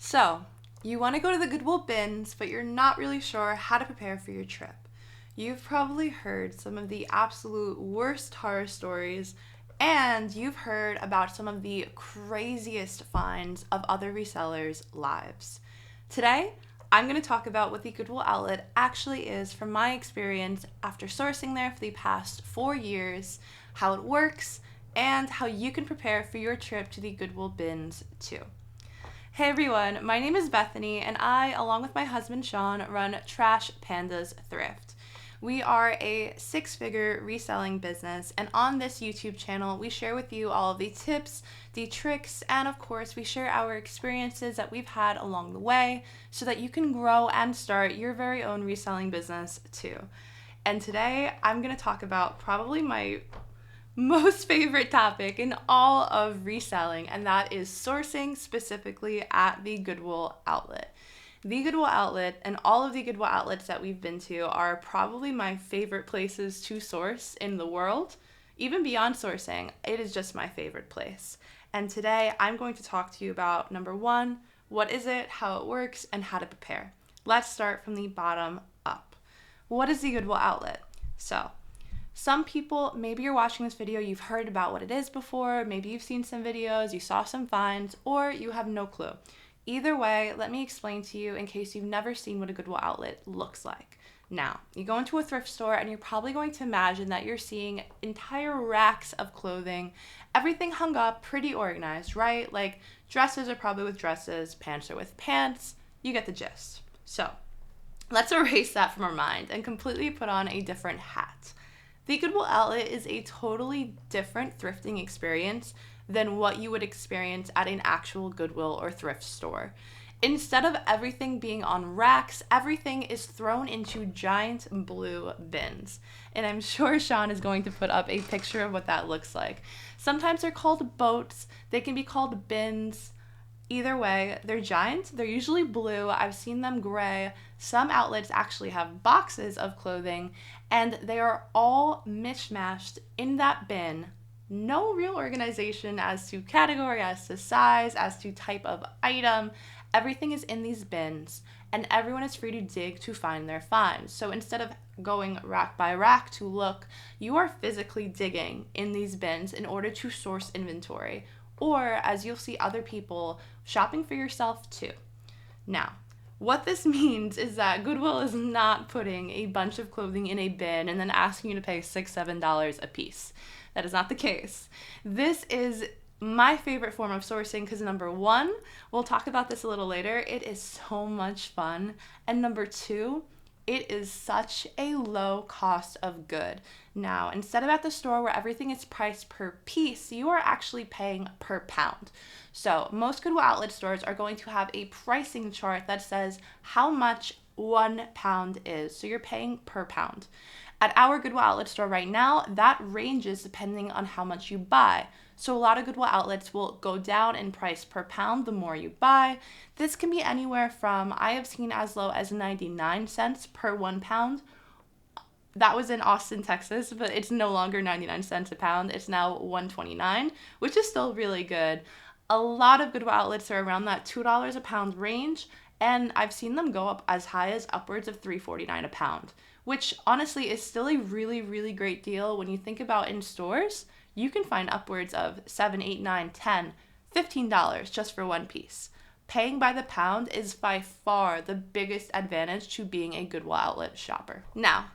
So, you want to go to the Goodwill bins, but you're not really sure how to prepare for your trip. You've probably heard some of the absolute worst horror stories, and you've heard about some of the craziest finds of other resellers' lives. Today, I'm going to talk about what the Goodwill outlet actually is from my experience after sourcing there for the past 4 years, how it works, and how you can prepare for your trip to the Goodwill bins too. Hey everyone, my name is Bethany, and I, along with my husband Sean, run Trash Pandas Thrift. We are a 6-figure reselling business, and on this YouTube channel, we share with you all of the tips, the tricks, and of course, we share our experiences that we've had along the way so that you can grow and start your very own reselling business too. And today, I'm going to talk about probably my most favorite topic in all of reselling, and that is sourcing specifically at the Goodwill outlet. The Goodwill outlet and all of the Goodwill outlets that we've been to are probably my favorite places to source in the world. Even beyond sourcing, it is just my favorite place. And today I'm going to talk to you about number 1, what is it, how it works, and how to prepare. Let's start from the bottom up. What is the Goodwill outlet? So, some people, maybe you're watching this video, you've heard about what it is before, maybe you've seen some videos, you saw some finds, or you have no clue. Either way, let me explain to you in case you've never seen what a Goodwill outlet looks like. Now, you go into a thrift store and you're probably going to imagine that you're seeing entire racks of clothing, everything hung up, pretty organized, right? Like dresses are probably with dresses, pants are with pants, you get the gist. So, let's erase that from our mind and completely put on a different hat. The Goodwill outlet is a totally different thrifting experience than what you would experience at an actual Goodwill or thrift store. Instead of everything being on racks, everything is thrown into giant blue bins. And I'm sure Sean is going to put up a picture of what that looks like. Sometimes they're called boats, they can be called bins. Either way, they're giant, they're usually blue, I've seen them gray. Some outlets actually have boxes of clothing, and they are all mishmashed in that bin. No real organization as to category, as to size, as to type of item. Everything is in these bins, and everyone is free to dig to find their finds. So instead of going rack by rack to look, you are physically digging in these bins in order to source inventory, or as you'll see other people shopping for yourself too. Now, what this means is that Goodwill is not putting a bunch of clothing in a bin and then asking you to pay $6, $7 a piece. That is not the case. This is my favorite form of sourcing because number 1, we'll talk about this a little later, it is so much fun. And number 2, it is such a low cost of good. Now, instead of at the store where everything is priced per piece, you are actually paying per pound. So most Goodwill outlet stores are going to have a pricing chart that says how much 1 pound is. So you're paying per pound. At our Goodwill outlet store right now, that ranges depending on how much you buy. So a lot of Goodwill outlets will go down in price per pound the more you buy. This can be anywhere from, I have seen as low as 99 cents per 1 pound. That was in Austin, Texas, but it's no longer 99 cents a pound. It's now $1.29, which is still really good. A lot of Goodwill outlets are around that $2 a pound range, and I've seen them go up as high as upwards of $3.49 a pound, which honestly is still a really, really great deal when you think about in stores. You can find upwards of $7, $8, $9, $10, $15 just for one piece. Paying by the pound is by far the biggest advantage to being a Goodwill outlet shopper. Now,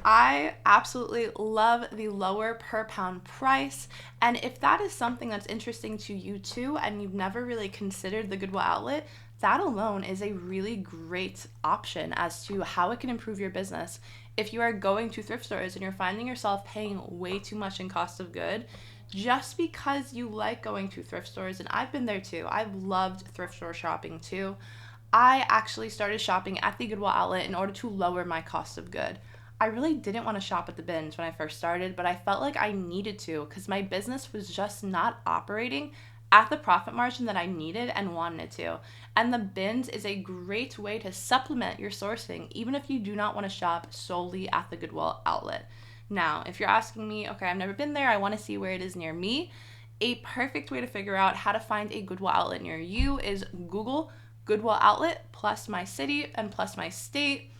I absolutely love the lower per pound price, and if that is something that's interesting to you too and you've never really considered the Goodwill outlet, that alone is a really great option as to how it can improve your business. If you are going to thrift stores and you're finding yourself paying way too much in cost of good, just because you like going to thrift stores, and I've been there too, I've loved thrift store shopping too, I actually started shopping at the Goodwill outlet in order to lower my cost of good. I really didn't want to shop at the bins when I first started, but I felt like I needed to because my business was just not operating at the profit margin that I needed and wanted it to. And the bins is a great way to supplement your sourcing, even if you do not want to shop solely at the Goodwill outlet. Now, if you're asking me, okay, I've never been there, I want to see where it is near me, A perfect way to figure out how to find a Goodwill outlet near you is Google Goodwill outlet plus my city and plus my state.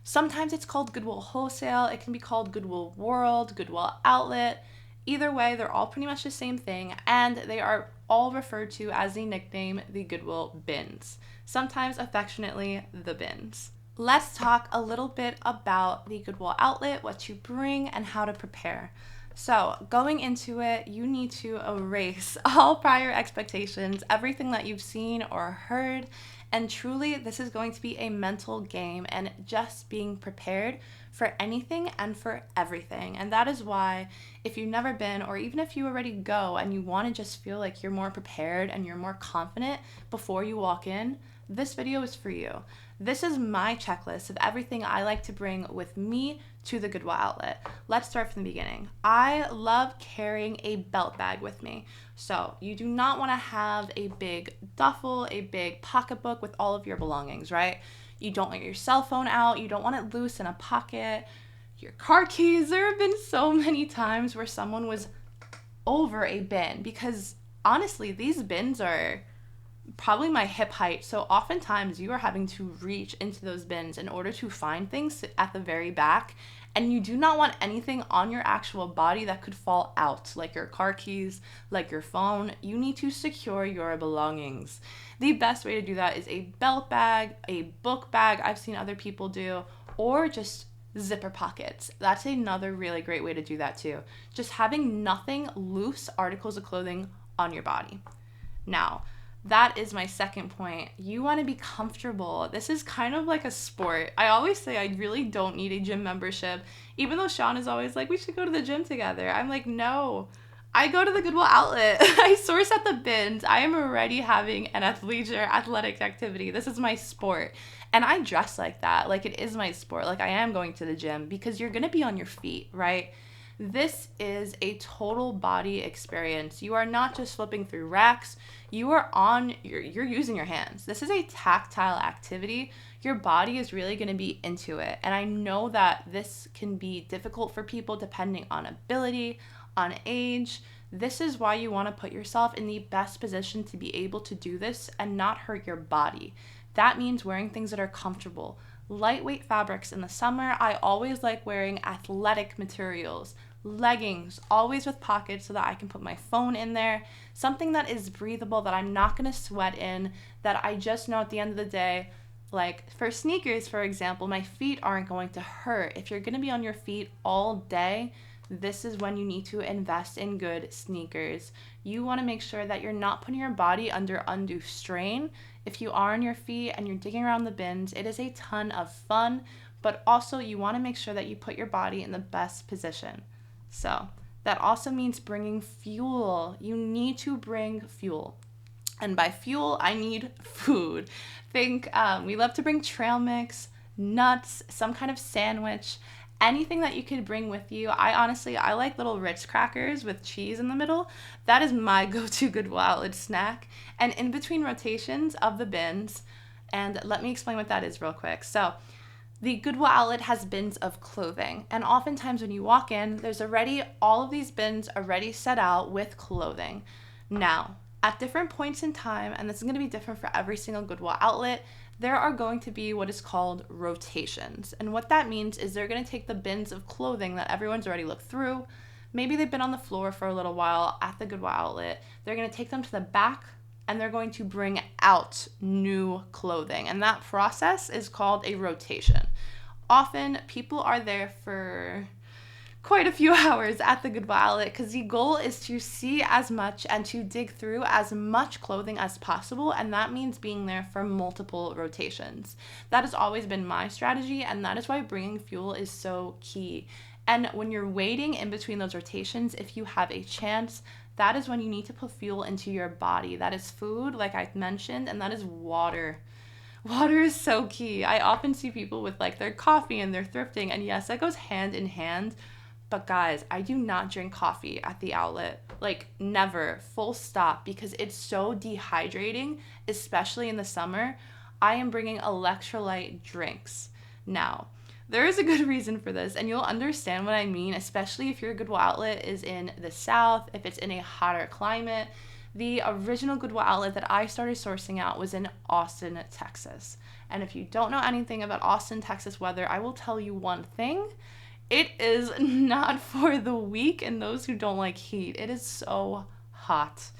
Sometimes it's called Goodwill Wholesale. It can be called Goodwill World, Goodwill Outlet. Either way, they're all pretty much the same thing, and they are all referred to as the nickname the Goodwill Bins, sometimes affectionately the Bins. Let's talk a little bit about the Goodwill outlet, what to bring, and how to prepare. So going into it, you need to erase all prior expectations, everything that you've seen or heard, and truly this is going to be a mental game and just being prepared for anything and for everything. And that is why if you've never been, or even if you already go and you want to just feel like you're more prepared and you're more confident before you walk in, this video is for you. This is my checklist of everything I like to bring with me to the Goodwill outlet. Let's start from the beginning. I love carrying a belt bag with me. So you do not want to have a big duffel, a big pocketbook with all of your belongings, right? You don't want your cell phone out. You don't want it loose in a pocket. Your car keys. There have been so many times where someone was over a bin because honestly, these bins are probably my hip height. So oftentimes you are having to reach into those bins in order to find things at the very back. And you do not want anything on your actual body that could fall out, like your car keys, like your phone. You need to secure your belongings. The best way to do that is a belt bag, a book bag I've seen other people do, or just zipper pockets. That's another really great way to do that too. Just having nothing loose articles of clothing on your body. Now, that is my second point. You want to be comfortable. This is kind of like a sport. I always say I really don't need a gym membership, even though Sean is always like, we should go to the gym together. I'm like, no, I go to the Goodwill outlet. I source at the bins. I am already having an athletic activity. This is my sport. And I dress like that. Like it is my sport. Like I am going to the gym because you're going to be on your feet, right? This is a total body experience. You are not just flipping through racks. You're using your hands. This is a tactile activity. Your body is really going to be into it. And I know that this can be difficult for people depending on ability, on age. This is why you want to put yourself in the best position to be able to do this and not hurt your body. That means wearing things that are comfortable. Lightweight fabrics in the summer. I always like wearing athletic materials, leggings, always with pockets so that I can put my phone in there. Something that is breathable, that I'm not going to sweat in, that I just know at the end of the day, like for sneakers, for example, my feet aren't going to hurt. If you're going to be on your feet all day, this is when you need to invest in good sneakers. You want to make sure that you're not putting your body under undue strain. If you are on your feet and you're digging around the bins, it is a ton of fun, but also you want to make sure that you put your body in the best position. So that also means bringing fuel. You need to bring fuel. And by fuel, I need food. We love to bring trail mix, nuts, some kind of sandwich, anything that you could bring with you. I like little Ritz crackers with cheese in the middle. That is my go-to Goodwill outlet snack. And in between rotations of the bins, and let me explain what that is real quick. So the Goodwill outlet has bins of clothing. And oftentimes when you walk in, there's already all of these bins already set out with clothing. Now, at different points in time, and this is going to be different for every single Goodwill outlet, there are going to be what is called rotations. And what that means is they're going to take the bins of clothing that everyone's already looked through. Maybe they've been on the floor for a little while at the Goodwill outlet. They're going to take them to the back and they're going to bring out new clothing. And that process is called a rotation. Often people are there for quite a few hours at the Goodwill outlet because the goal is to see as much and to dig through as much clothing as possible, and that means being there for multiple rotations. That has always been my strategy, and that is why bringing fuel is so key. And when you're waiting in between those rotations, if you have a chance, that is when you need to put fuel into your body. That is food, like I mentioned, and that is water. Water is so key. I often see people with like their coffee and their thrifting, and yes, that goes hand in hand. But guys, I do not drink coffee at the outlet. Like never, full stop, because it's so dehydrating, especially in the summer. I am bringing electrolyte drinks. Now, There is a good reason for this, and you'll understand what I mean, especially if your Goodwill outlet is in the South, if it's in a hotter climate. The original Goodwill outlet that I started sourcing out was in Austin, Texas. And if you don't know anything about Austin, Texas weather, I will tell you one thing. It is not for the weak and those who don't like heat. It is so hot.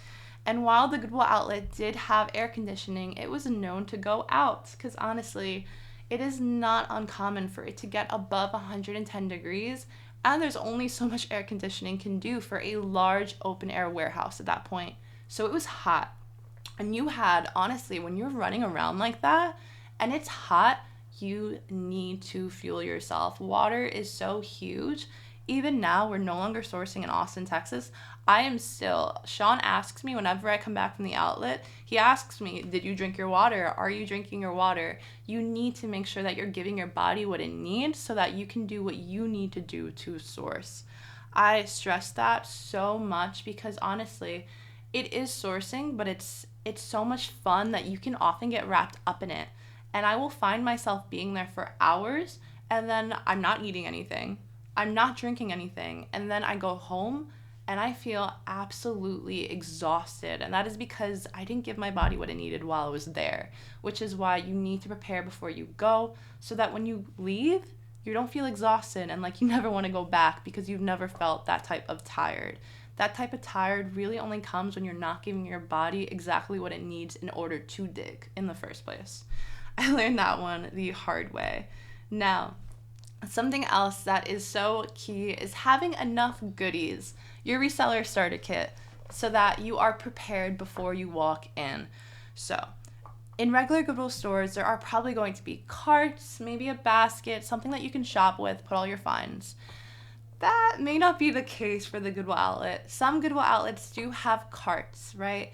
And while the Goodwill outlet did have air conditioning, it was known to go out because honestly, it is not uncommon for it to get above 110 degrees, and there's only so much air conditioning can do for a large open air warehouse at that point. So it was hot. And you had, honestly, when you're running around like that and it's hot, you need to fuel yourself. Water is so huge. Even now, we're no longer sourcing in Austin, Texas. Sean asks me whenever I come back from the outlet, he asks me, did you drink your water? Are you drinking your water? You need to make sure that you're giving your body what it needs so that you can do what you need to do to source. I stress that so much because honestly, it is sourcing, but it's so much fun that you can often get wrapped up in it. And I will find myself being there for hours and then I'm not eating anything. I'm not drinking anything. And then I go home and I feel absolutely exhausted. And that is because I didn't give my body what it needed while I was there, which is why you need to prepare before you go so that when you leave, you don't feel exhausted and like you never want to go back because you've never felt that type of tired. That type of tired really only comes when you're not giving your body exactly what it needs in order to dig in the first place. I learned that one the hard way. Now, something else that is so key is having enough goodies, your reseller starter kit, so that you are prepared before you walk in. So, in regular Goodwill stores, there are probably going to be carts, maybe a basket, something that you can shop with, put all your finds. That may not be the case for the Goodwill outlet. Some Goodwill outlets do have carts, right?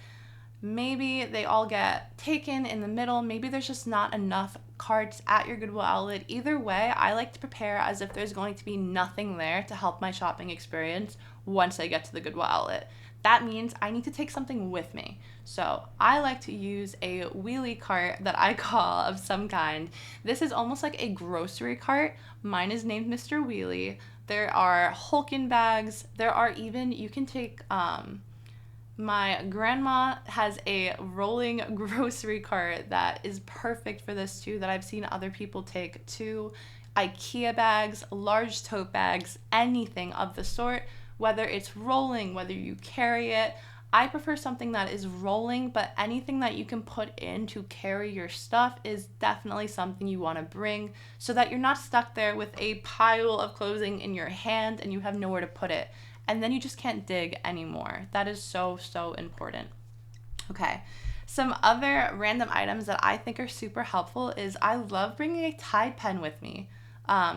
Maybe they all get taken in the middle. Maybe there's just not enough carts at your Goodwill outlet. Either way, I like to prepare as if there's going to be nothing there to help my shopping experience once I get to the Goodwill outlet. That means I need to take something with me. So I like to use a wheelie cart that I call of some kind. This is almost like a grocery cart. Mine is named Mr. Wheelie. There are Hulkin bags. There are even, you can take, my grandma has a rolling grocery cart that is perfect for this too, that I've seen other people take too. IKEA bags, large tote bags, anything of the sort, whether it's rolling, whether you carry it. I prefer something that is rolling, but anything that you can put in to carry your stuff is definitely something you want to bring so that you're not stuck there with a pile of clothing in your hand and you have nowhere to put it. And then you just can't dig anymore. That is so, so important. Okay, some other random items that I think are super helpful is I love bringing a Tide pen with me.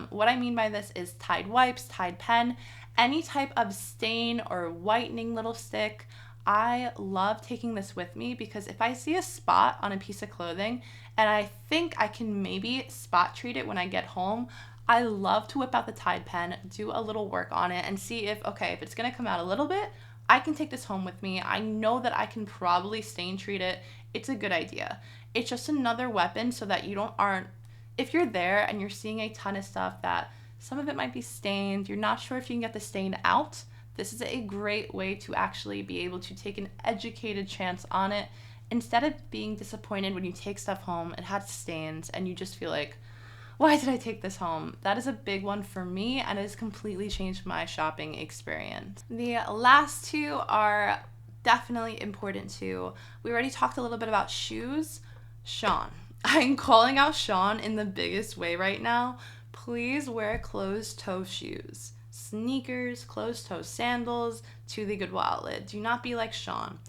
What I mean by this is Tide wipes, Tide pen, any type of stain or whitening little stick. I love taking this with me because if I see a spot on a piece of clothing and I think I can maybe spot treat it when I get home, I love to whip out the Tide pen, do a little work on it, and see if it's going to come out a little bit, I can take this home with me. I know that I can probably stain treat it. It's a good idea. It's just another weapon so that you aren't, if you're there and you're seeing a ton of stuff that some of it might be stained, you're not sure if you can get the stain out, this is a great way to actually be able to take an educated chance on it instead of being disappointed when you take stuff home, it has stains, and you just feel like, why did I take this home? That is a big one for me, and it has completely changed my shopping experience. The last two are definitely important too. We already talked a little bit about shoes. Sean. I'm calling out Sean in the biggest way right now. Please wear closed-toe shoes. Sneakers, closed-toe sandals to the Goodwill outlet. Do not be like Sean.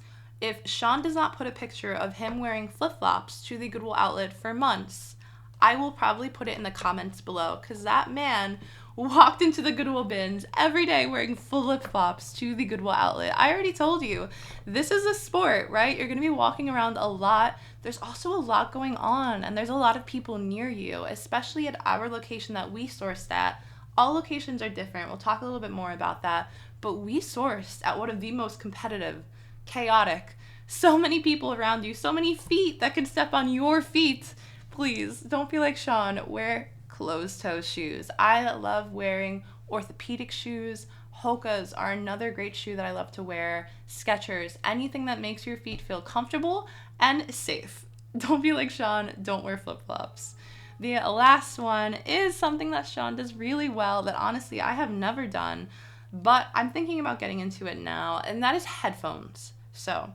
If Sean does not put a picture of him wearing flip-flops to the Goodwill outlet for months, I will probably put it in the comments below because that man walked into the Goodwill bins every day wearing flip-flops to the Goodwill outlet. I already told you, this is a sport, right? You're going to be walking around a lot. There's also a lot going on, and there's a lot of people near you, especially at our location that we sourced at. All locations are different. We'll talk a little bit more about that, but we sourced at one of the most competitive, chaotic, so many people around you, so many feet that can step on your feet. Please don't be like Sean. Wear closed-toe shoes. I love wearing orthopedic shoes. Hoka's are another great shoe that I love to wear. Skechers, anything that makes your feet feel comfortable and safe. Don't be like Sean, don't wear flip-flops. The last one is something that Sean does really well that honestly I have never done, but I'm thinking about getting into it now, and that is headphones. So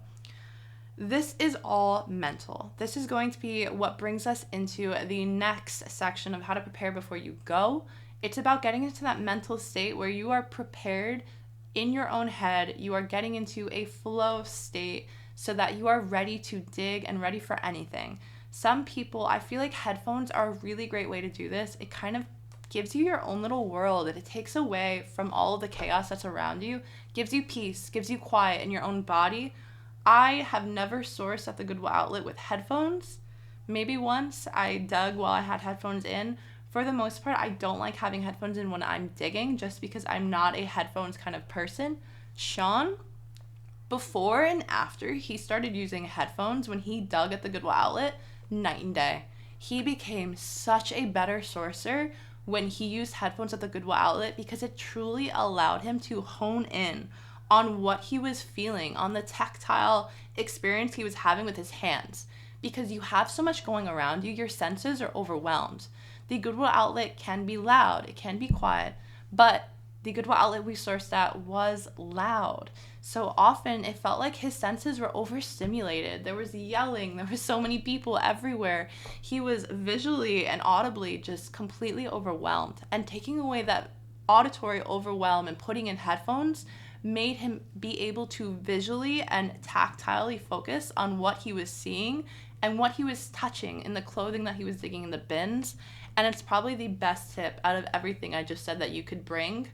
this is all mental. This is going to be what brings us into the next section of how to prepare before you go. It's about getting into that mental state where you are prepared in your own head. You are getting into a flow state so that you are ready to dig and ready for anything. Some people, I feel like headphones are a really great way to do this. It kind of gives you your own little world, and it takes away from all of the chaos that's around you, gives you peace, gives you quiet in your own body. I have never sourced at the Goodwill outlet with headphones. Maybe once I dug while I had headphones in. For the most part, I don't like having headphones in when I'm digging just because I'm not a headphones kind of person. Sean, before and after he started using headphones when he dug at the Goodwill outlet, night and day. He became such a better sourcer when he used headphones at the Goodwill outlet because it truly allowed him to hone in on what he was feeling, on the tactile experience he was having with his hands. Because you have so much going around you, your senses are overwhelmed. The Goodwill outlet can be loud, it can be quiet, but the Goodwill outlet we sourced at was loud. So often it felt like his senses were overstimulated. There was yelling, there was so many people everywhere. He was visually and audibly just completely overwhelmed. And taking away that auditory overwhelm and putting in headphones made him be able to visually and tactilely focus on what he was seeing and what he was touching in the clothing that he was digging in the bins. And it's probably the best tip out of everything I just said that you could bring.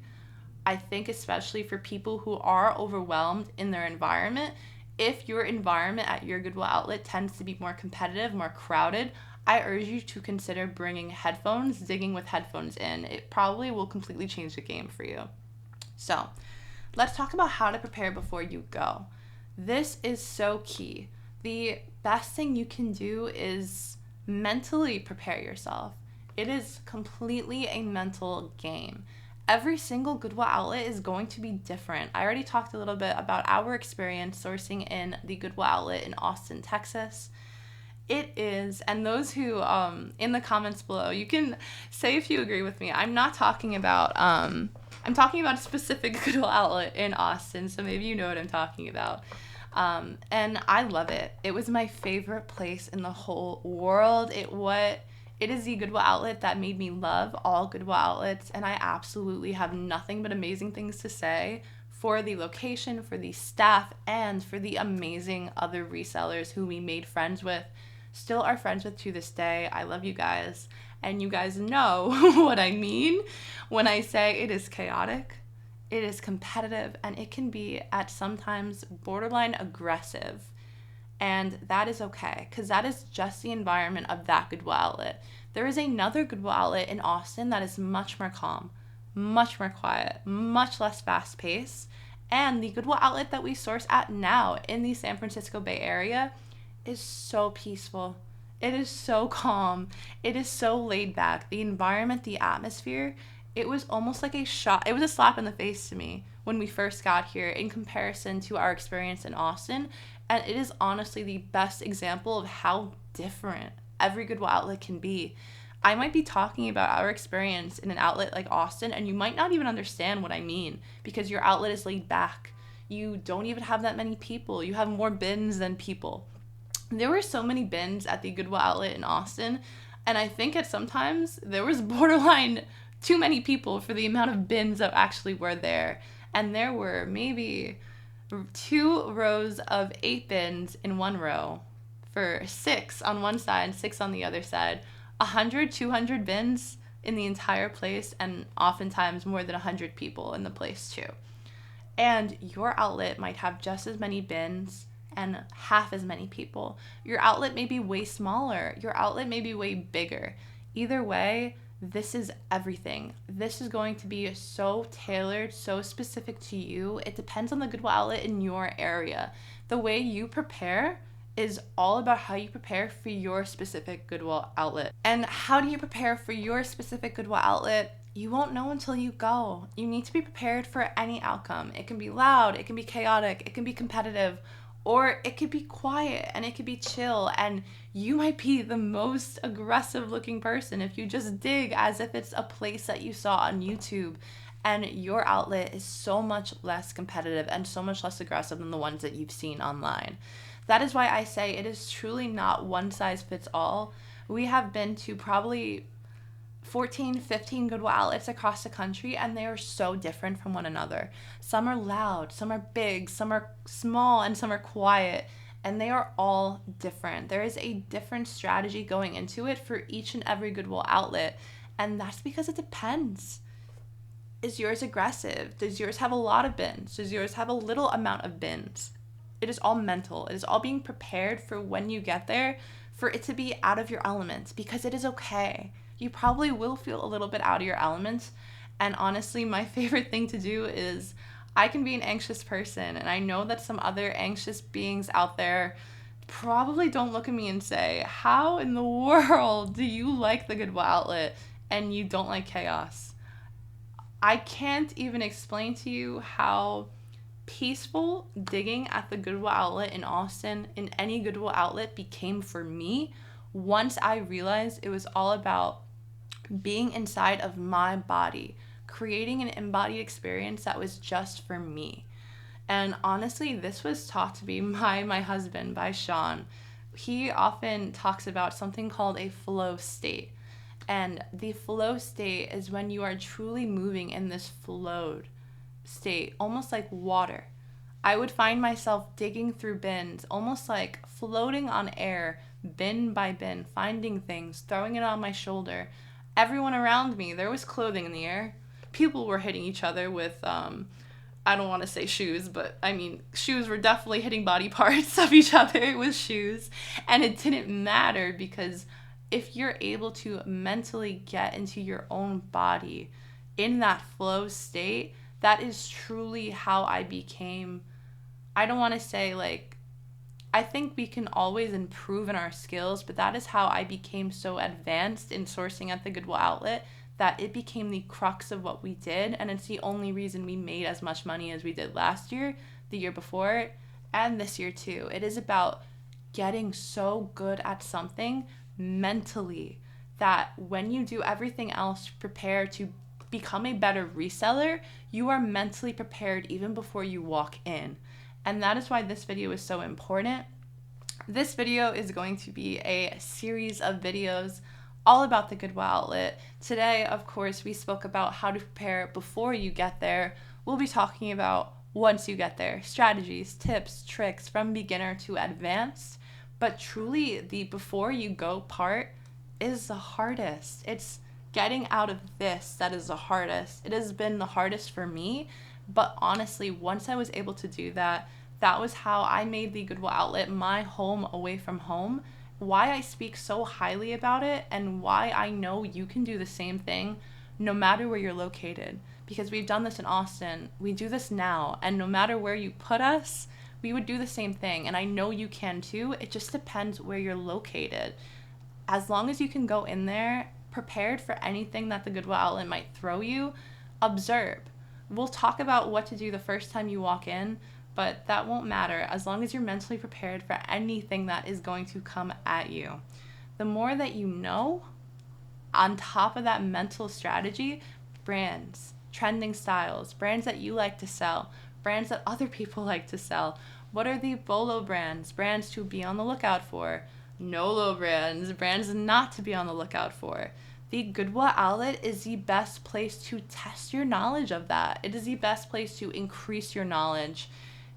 I think especially for people who are overwhelmed in their environment, if your environment at your Goodwill outlet tends to be more competitive, more crowded, I urge you to consider bringing headphones, digging with headphones in. It probably will completely change the game for you. So let's talk about how to prepare before you go. This is so key. The best thing you can do is mentally prepare yourself. It is completely a mental game. Every single Goodwill outlet is going to be different. I already talked a little bit about our experience sourcing in the Goodwill outlet in Austin, Texas. It is, and those who, in the comments below, you can say if you agree with me. I'm talking about a specific Goodwill outlet in Austin, so maybe you know what I'm talking about. And I love it. It was my favorite place in the whole world. It is the Goodwill outlet that made me love all Goodwill outlets, and I absolutely have nothing but amazing things to say for the location, for the staff, and for the amazing other resellers who we made friends with, still are friends with to this day. I love you guys, and you guys know what I mean when I say it is chaotic, it is competitive, and it can be at sometimes borderline aggressive. And that is okay, because that is just the environment of that Goodwill outlet. There is another Goodwill outlet in Austin that is much more calm, much more quiet, much less fast-paced. And the Goodwill outlet that we source at now in the San Francisco Bay Area is so peaceful. It is so calm. It is so laid back. The environment, the atmosphere, it was almost like a shot. It was a slap in the face to me when we first got here in comparison to our experience in Austin. And it is honestly the best example of how different every Goodwill outlet can be. I might be talking about our experience in an outlet like Austin, and you might not even understand what I mean because your outlet is laid back. You don't even have that many people. You have more bins than people. There were so many bins at the Goodwill outlet in Austin, and I think at sometimes there was borderline too many people for the amount of bins that actually were there. And there were maybe 2 rows of 8 bins in one row for 6 on one side, 6 on the other side, 100, 200 bins in the entire place, and oftentimes more than 100 people in the place too. And your outlet might have just as many bins and half as many people. Your outlet may be way smaller. Your outlet may be way bigger. Either way, this is everything. This is going to be so tailored, so specific to you. It depends on the Goodwill outlet in your area. The way you prepare is all about how you prepare for your specific Goodwill outlet. And how do you prepare for your specific Goodwill outlet? You won't know until you go. You need to be prepared for any outcome. It can be loud, it can be chaotic, it can be competitive, or it could be quiet and it could be chill, and you might be the most aggressive looking person if you just dig as if it's a place that you saw on YouTube, and your outlet is so much less competitive and so much less aggressive than the ones that you've seen online. That is why I say it is truly not one size fits all. We have been to probably 14, 15 Goodwill outlets across the country, and they are so different from one another. Some are loud, some are big, some are small, and some are quiet, and they are all different. There is a different strategy going into it for each and every Goodwill outlet, and that's because it depends. Is yours aggressive? Does yours have a lot of bins? Does yours have a little amount of bins? It is all mental. It is all being prepared for when you get there, for it to be out of your element, because it is okay. You probably will feel a little bit out of your element. And honestly, my favorite thing to do is, I can be an anxious person, and I know that some other anxious beings out there probably don't look at me and say, how in the world do you like the Goodwill outlet and you don't like chaos? I can't even explain to you how peaceful digging at the Goodwill outlet in Austin, in any Goodwill outlet, became for me once I realized it was all about being inside of my body, creating an embodied experience that was just for me. And honestly, this was taught to me by my husband, by Sean. He often talks about something called a flow state. And the flow state is when you are truly moving in this flowed state, almost like water. I would find myself digging through bins, almost like floating on air, bin by bin, finding things, throwing it on my shoulder. Everyone around me, there was clothing in the air. People were hitting each other with, I don't want to say shoes, but I mean, shoes were definitely hitting body parts of each other with shoes. And it didn't matter, because if you're able to mentally get into your own body in that flow state, that is truly how I became, I don't want to say like, I think we can always improve in our skills, but that is how I became so advanced in sourcing at the Goodwill outlet that it became the crux of what we did, and it's the only reason we made as much money as we did last year, the year before, and this year too. It is about getting so good at something mentally that when you do everything else to prepare to become a better reseller, you are mentally prepared even before you walk in. And that is why this video is so important. This video is going to be a series of videos all about the Goodwill outlet. Today, of course, we spoke about how to prepare before you get there. We'll be talking about once you get there, strategies, tips, tricks from beginner to advanced. But truly, the before you go part is the hardest. It's getting out of this that is the hardest. It has been the hardest for me, but honestly, once I was able to do that, that was how I made the Goodwill outlet my home away from home. Why I speak so highly about it, and why I know you can do the same thing no matter where you're located. Because we've done this in Austin, we do this now, and no matter where you put us, we would do the same thing, and I know you can too. It just depends where you're located. As long as you can go in there prepared for anything that the Goodwill outlet might throw you, observe. We'll talk about what to do the first time you walk in, but that won't matter as long as you're mentally prepared for anything that is going to come at you. The more that you know, on top of that mental strategy, brands, trending styles, brands that you like to sell, brands that other people like to sell. What are the BOLO brands, brands to be on the lookout for? NOLO brands, brands not to be on the lookout for. The Goodwill outlet is the best place to test your knowledge of that. It is the best place to increase your knowledge.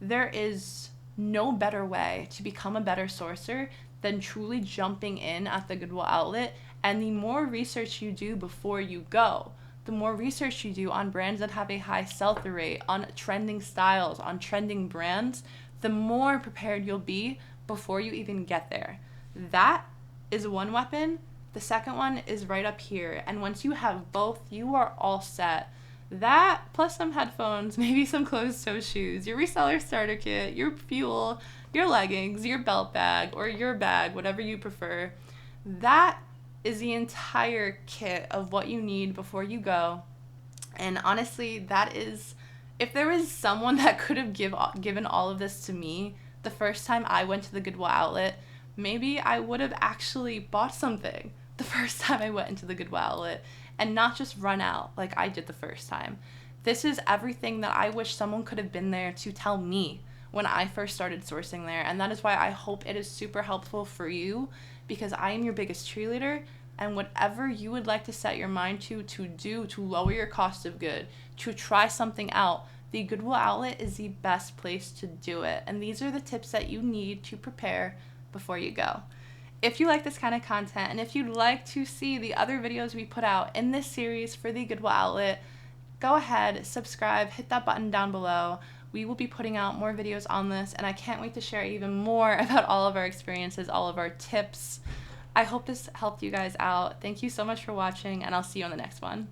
There is no better way to become a better sourcer than truly jumping in at the Goodwill outlet. And the more research you do before you go, the more research you do on brands that have a high sell-through rate, on trending styles, on trending brands, the more prepared you'll be before you even get there. That is one weapon. The second one is right up here. And once you have both, you are all set. That, plus some headphones, maybe some closed-toe shoes, your reseller starter kit, your fuel, your leggings, your belt bag, or your bag, whatever you prefer. That is the entire kit of what you need before you go. And honestly, that is, if there was someone that could have given all of this to me the first time I went to the Goodwill outlet, maybe I would have actually bought something the first time I went into the Goodwill outlet and not just run out like I did the first time. This is everything that I wish someone could have been there to tell me when I first started sourcing there. And that is why I hope it is super helpful for you, because I am your biggest cheerleader. And whatever you would like to set your mind to do to lower your cost of good, to try something out, the Goodwill outlet is the best place to do it. And these are the tips that you need to prepare before you go. If you like this kind of content, and if you'd like to see the other videos we put out in this series for the Goodwill outlet, go ahead, subscribe, hit that button down below. We will be putting out more videos on this, and I can't wait to share even more about all of our experiences, all of our tips. I hope this helped you guys out. Thank you so much for watching, and I'll see you on the next one.